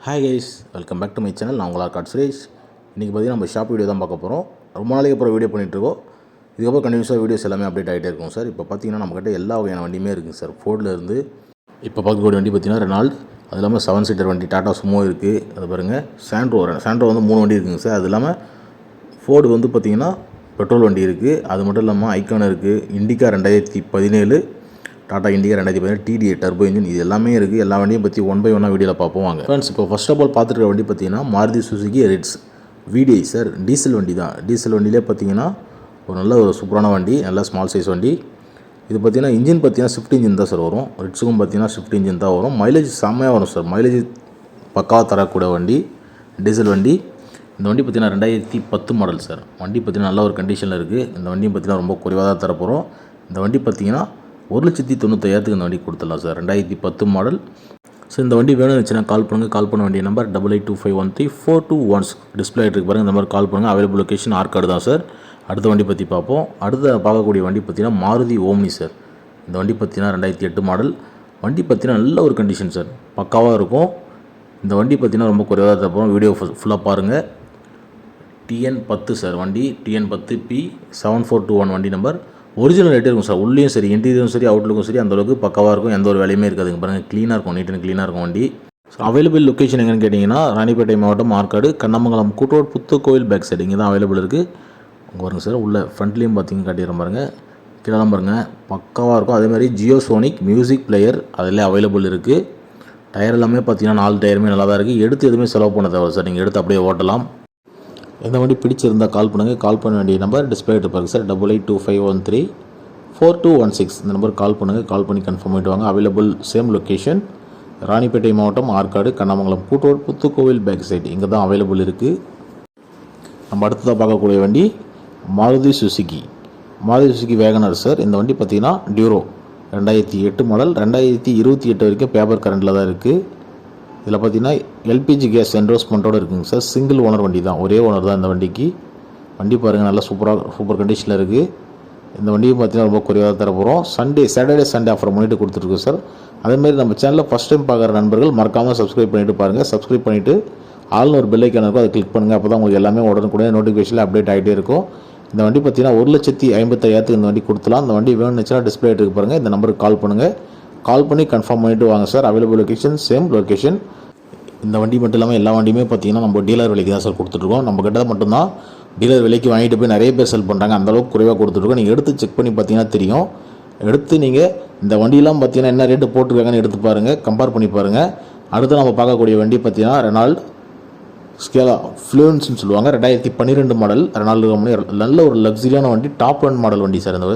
Hi guys, welcome back to my channel. நான் உங்களா God Suresh. இன்றைக்கி பார்த்தீங்கன்னா நம்ம ஷாப் வீடியோ தான் பார்க்க போகிறோம். ரொம்ப நாளைக்கு அப்புறம் வீடியோ பண்ணிகிட்ருக்கோம். இதுக்கப்புறம் கண்டினியூஸாக வீடியோஸ் எல்லாமே அப்டேட் ஆகிட்டே இருக்கும் சார். இப்போ பார்த்தீங்கன்னா நம்மக்கிட்ட எல்லா வகையான வண்டியுமே இருக்குது சார். ஃபோர்ட்லேருந்து இப்போ பார்க்கக்கூடிய வண்டி பார்த்தீங்கன்னா ரெனால்ட், அது இல்லாமல் 7 சீட்டர் வண்டி டாடா சுமோ இருக்குது. அது பாருங்கள், சாண்ட்ரோ வந்து 3 வண்டி இருக்குங்க சார். அது இல்லாமல் ஃபோர்டு வந்து பார்த்திங்கன்னா பெட்ரோல் வண்டி இருக்குது. அது மட்டும் இல்லாமல் ஐக்கான் இருக்குது, Indica 2017, Tata Indica 2017 DTA turbo engine, இது எல்லாமே இருக்குது. எல்லா வண்டியும் பற்றி ஒன் பை ஒன்னாக வீடியோவில் பார்ப்போம் வாங்க ஃப்ரெண்ட்ஸ். இப்போ ஃபர்ஸ்ட் ஆஃப் ஆல் பார்த்துருக்க வண்டி பார்த்தீங்கன்னா Maruti Suzuki Ritz VDI sir. Diesel வண்டி தான். டீசல் வண்டியிலே பார்த்தீங்கன்னா ஒரு நல்ல ஒரு சூப்பரான வண்டி, நல்ல ஸ்மால் சைஸ் வண்டி. இது பார்த்தீங்கன்னா இன்ஜின் பார்த்தீங்கன்னா ஸ்விஃப்ட் இன்ஜின் தான் சார் வரும். ரிட்ஸுக்கும் பார்த்தீங்கன்னா ஸ்விஃப்ட் இன்ஜின் தான் வரும். மைலேஜ் செம்மையாக வரும் சார். மைலேஜ் பக்காவாக தரக்கூடிய வண்டி, டீசல் வண்டி. இந்த வண்டி பார்த்தீங்கன்னா 2010 மாடல் சார். வண்டி பார்த்தீங்கன்னா நல்ல ஒரு கண்டிஷனில் இருக்குது. இந்த வண்டியும் பார்த்தீங்கன்னா ரொம்ப குறைவாக தான் தரப்போகிறோம். இந்த வண்டி பார்த்தீங்கன்னா 1,95,000 இந்த வண்டி கொடுத்துடலாம் சார். 2010 மாடல். ஸோ இந்த வண்டி வேணும்னு வச்சுன்னா கால் பண்ணுங்கள். கால் பண்ண வேண்டிய நம்பர் 8825134216 டிஸ்பிளே ஆகிட்டு பாருங்கள். இந்த மாதிரி கால் பண்ணுங்கள். அவைலபிள் லொக்கேஷன் ஆற்காடு தான் சார். அடுத்த வண்டி பற்றி பார்ப்போம். அடுத்த பார்க்கக்கூடிய வண்டி பார்த்தீங்கன்னா மாருதி ஓம்னி சார். இந்த வண்டி பார்த்தீங்கன்னா 2008 மாடல். வண்டி பார்த்தீங்கன்னா நல்ல ஒரு கண்டிஷன் சார், பக்காவாக இருக்கும். இந்த வண்டி பார்த்தீங்கன்னா ரொம்ப குறைவாக தரப்போம். வீடியோ ஃபுல்லாக பாருங்கள். TN10 சார் வண்டி. TN10P7421 வண்டி நம்பர். ஒரிஜினல் ரேட்டே இருக்கும் சார். உள்ளேயும் சரி, இன்டீரியரும் சரி, அவுட்லுக்கும் சரி அந்தளவுக்கு பக்காவாக இருக்கும். எந்த ஒரு வேலையுமே இருக்காதுங்க பாருங்கள். க்ளீனாக இருக்கும், நீட் அண்ட் க்ளீனாக இருக்கும் வண்டி. ஸோ அவைலபிள் லொக்கேஷன் எங்கன்னு கேட்டிங்கன்னா ராணிப்பேட்டை மாவட்டம், ஆற்காடு, கண்ணமங்கலம் கூட்டோடு புத்துக்கோவில் பேக் சைடு இங்கே தான் அவைலபிள் இருக்குது. அங்கே பாருங்கள் சார். உள்ள ஃப்ரண்ட்லேயும் பார்த்தீங்க காட்டிடுறேன் பாருங்கள். கீழே பாருங்கள், பக்காவாக இருக்கும். அதேமாதிரி ஜியோ சோனிக் மியூசிக் பிளேயர் அதில் அவைலபிள் இருக்குது. டயர் எல்லாமே பார்த்தீங்கன்னா 4 டயருமே நல்லா தான் இருக்குது. எடுத்து எதுவுமே செலவு பண்ண தேவை சார். நீங்கள் எடுத்து அப்படியே ஓட்டலாம். எந்த வண்டி பிடிச்சிருந்தால் கால் பண்ணுங்கள். கால் பண்ண வேண்டிய நம்பர் டிஸ்பிளே ஆகிட்டு பாருங்கள் சார். 8825134216 இந்த நம்பருக்கு கால் பண்ணுங்கள். கால் பண்ணி கன்ஃபார்ம் பண்ணிட்டு வாங்க. அவைலபிள் சேம் லொக்கேஷன் ராணிப்பேட்டை மாவட்டம், ஆற்காடு, கண்ணமங்கலம் கூட்டோடு புத்துக்கோவில் பேக் சைடு இங்கே தான் அவைலபிள் இருக்குது. நம்ம அடுத்ததாக பார்க்கக்கூடிய வண்டி மாருதி சுசுகி வேகனர் சார். இந்த வண்டி பார்த்திங்கன்னா டியூரோ 2008 மாடல். 2028 வரைக்கும் பேப்பர் கரண்டில் தான் இருக்குது. இதில் பார்த்தீங்கன்னா எல்பிஜி கேஸ் என்ரோஸ்மெண்ட்டோடு இருக்குங்க சார். சிங்கிள் ஓனர் வண்டி தான், ஒரே ஓனர் தான் இந்த வண்டிக்கு. வண்டி பாருங்கள், நல்லா சூப்பர் கண்டிஷனில் இருக்குது. இந்த வண்டியும் பார்த்தீங்கன்னா ரொம்ப குறைவாக தரப்போகிறோம். சாட்டர்டே சண்டே ஆஃபர் பண்ணிட்டு கொடுத்துருக்கு சார். அதேமாதிரி நம்ம சேனலில் ஃபஸ்ட் டைம் பார்க்குற நண்பர்கள் மறக்காமல் சப்ஸ்கிரைப் பண்ணிவிட்டு பாருங்கள். சப்ஸ்கிரைப் பண்ணிவிட்டு ஆல்னு ஒரு பெல் ஐக்கான் இருக்கும், அதை கிளிக் பண்ணுங்கள். அப்போ தான் உங்களுக்கு எல்லாமே உடனுக்குடைய நோட்டிஃபிகேஷனில் அப்டேட் ஆகிட்டே இருக்கும். இந்த வண்டி பார்த்தீங்கன்னா 1,55,000 இந்த வண்டி கொடுத்துலாம். இந்த வண்டி வேணும்னுச்சுன்னா டிஸ்பிளே ஆகிட்டு பாருங்கள். இந்த நம்பருக்கு கால் பண்ணுங்கள். கால் பண்ணி கன்ஃபார்ம் பண்ணிவிட்டு வாங்க sir. Available location same location. இந்த வண்டி மட்டும் இல்லாமல் எல்லா வண்டியுமே பார்த்தீங்கன்னா நம்ம டீலர் விலைக்கு தான் சார் கொடுத்துட்ருக்கோம். நம்ம கிட்ட மட்டும்தான் டீலர் விலைக்கு வாங்கிட்டு போய் நிறைய பேர் செல் பண்ணுறாங்க. அந்தளவுக்கு குறைவாக கொடுத்துட்ருக்கோம். நீங்கள் எடுத்து செக் பண்ணி பார்த்தீங்கன்னா தெரியும். எடுத்து நீங்கள் இந்த வண்டியெல்லாம் பார்த்தீங்கன்னா என்ன ரேட்டு போட்டிருக்காங்கன்னு எடுத்து பாருங்கள், கம்பேர் பண்ணி பாருங்கள். அடுத்து நம்ம பார்க்கக்கூடிய வண்டி பார்த்தீங்கன்னா ரெனால்ட் ஸ்கேலா ஃப்ளூயன்ஸ்னு சொல்லுவாங்க. 2012 மாடல் ரெனால்டு கம்பெனி. நல்ல ஒரு லக்ஸரியான வண்டி, டாப் அண்ட் மாடல் வண்டி சார். இந்த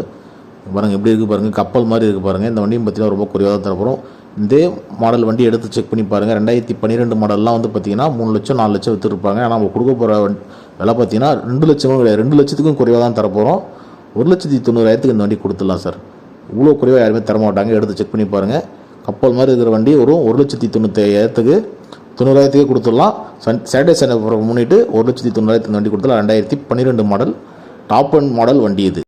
பாருங்கள் எப்படி இருக்குது பாருங்கள், கப்பல் மாதிரி இருக்குது பாருங்கள். இந்த வண்டியும் பார்த்தீங்கன்னா ரொம்ப குறைவாக தான் தரப்போகிறோம். இதே மாடல் வண்டி எடுத்து செக் பண்ணி பாருங்கள். 2012 மாடல்லாம் வந்து பார்த்தீங்கன்னா 3 லட்சம் 4 லட்சம் விற்றுருப்பாங்க. ஆனால் நம்ம கொடுக்க போகிற விலை பார்த்தீங்கன்னா 2 லட்சமும் கிடையாது, 2 லட்சத்துக்கும் குறைவாக தான் தரப்போகிறோம். 1,90,000 இந்த வண்டி கொடுத்துடலாம் சார். இவ்வளோ குறைவாக யாருமே தரமாட்டாங்க. எடுத்து செக் பண்ணி பாருங்கள். கப்பல் மாதிரி இருக்கிற வண்டி ஒரு 1,95,000 90,000 கொடுத்துடலாம். சாட்டர்டே சண்டே முன்னிட்டு 1,90,000 இந்த வண்டி கொடுத்துடலாம். 2012 மாடல் டாப் அண்ட் மாடல் வண்டி இது.